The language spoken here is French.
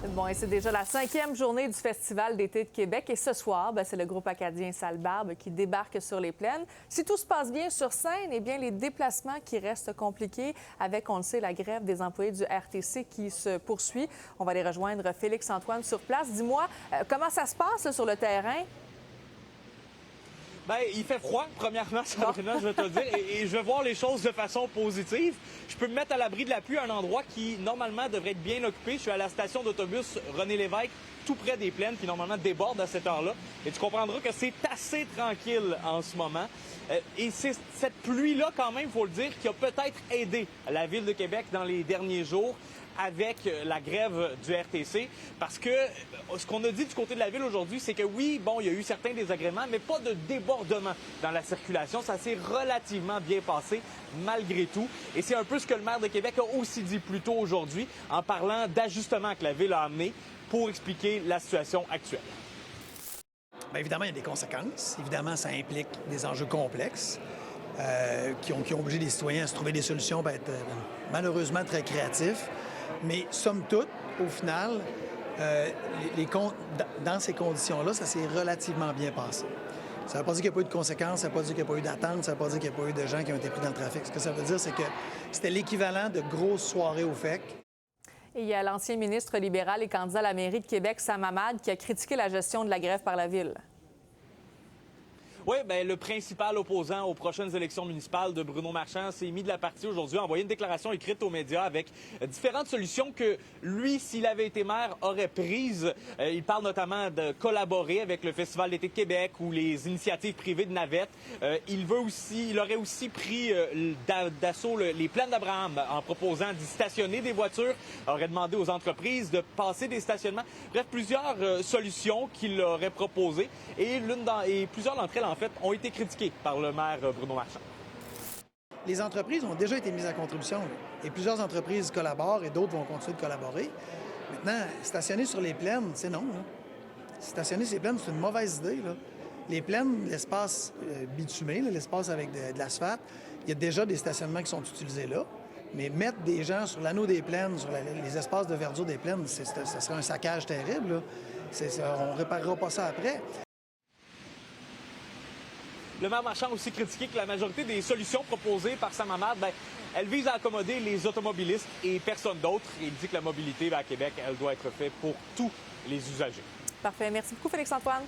Bon, et c'est déjà la 5e journée du Festival d'été de Québec. Et ce soir, c'est le groupe acadien Sale-Barbe qui débarque sur les plaines. Si tout se passe bien sur scène, eh bien, les déplacements qui restent compliqués avec, on le sait, la grève des employés du RTC qui se poursuit. On va aller rejoindre Félix-Antoine sur place. Dis-moi, comment ça se passe là, sur le terrain? Bien, il fait froid, premièrement, Sabrina, je vais te le dire, et je vais voir les choses de façon positive. Je peux me mettre à l'abri de la pluie à un endroit qui, normalement, devrait être bien occupé. Je suis à la station d'autobus René-Lévesque, tout près des plaines, qui, normalement, déborde à cette heure-là. Et tu comprendras que c'est assez tranquille en ce moment. Et c'est cette pluie-là, quand même, il faut le dire, qui a peut-être aidé la Ville de Québec dans les derniers jours avec la grève du RTC, parce que ce qu'on a dit du côté de la Ville aujourd'hui, c'est que oui, bon, il y a eu certains désagréments, mais pas de débordement dans la circulation. Ça s'est relativement bien passé, malgré tout. Et c'est un peu ce que le maire de Québec a aussi dit plus tôt aujourd'hui, en parlant d'ajustements que la Ville a amenés pour expliquer la situation actuelle. Bien, évidemment, il y a des conséquences. Évidemment, ça implique des enjeux complexes qui ont obligé les citoyens à se trouver des solutions, être malheureusement très créatifs. Mais somme toute, au final, dans ces conditions-là, ça s'est relativement bien passé. Ça ne veut pas dire qu'il n'y a pas eu de conséquences, ça ne veut pas dire qu'il n'y a pas eu d'attente, ça ne veut pas dire qu'il n'y a pas eu de gens qui ont été pris dans le trafic. Ce que ça veut dire, c'est que c'était l'équivalent de grosses soirées au FEC. Et il y a l'ancien ministre libéral et candidat à la mairie de Québec, Sam Hamad, qui a critiqué la gestion de la grève par la Ville. Oui, bien, le principal opposant aux prochaines élections municipales de Bruno Marchand s'est mis de la partie aujourd'hui, a envoyé une déclaration écrite aux médias avec différentes solutions que lui, s'il avait été maire, aurait prises. Il parle notamment de collaborer avec le Festival d'été de Québec ou les initiatives privées de navettes. Il aurait aussi pris d'assaut les plaines d'Abraham en proposant d'y stationner des voitures, aurait demandé aux entreprises de passer des stationnements. Bref, plusieurs solutions qu'il aurait proposées et plusieurs d'entre elles, en fait, ont été critiquées par le maire Bruno Marchand. Les entreprises ont déjà été mises à contribution. Et plusieurs entreprises collaborent et d'autres vont continuer de collaborer. Maintenant, stationner sur les plaines, c'est non. Là. Stationner sur les plaines, c'est une mauvaise idée. Là. Les plaines, l'espace bitumé, l'espace avec de l'asphalte, il y a déjà des stationnements qui sont utilisés là. Mais mettre des gens sur l'anneau des plaines, sur les espaces de verdure des plaines, ça serait un saccage terrible. Là. On ne réparera pas ça après. Le maire Marchand a aussi critiqué que la majorité des solutions proposées par Sam Hamad, elles visent à accommoder les automobilistes et personne d'autre. Il dit que la mobilité à Québec, elle doit être faite pour tous les usagers. Parfait. Merci beaucoup, Félix-Antoine.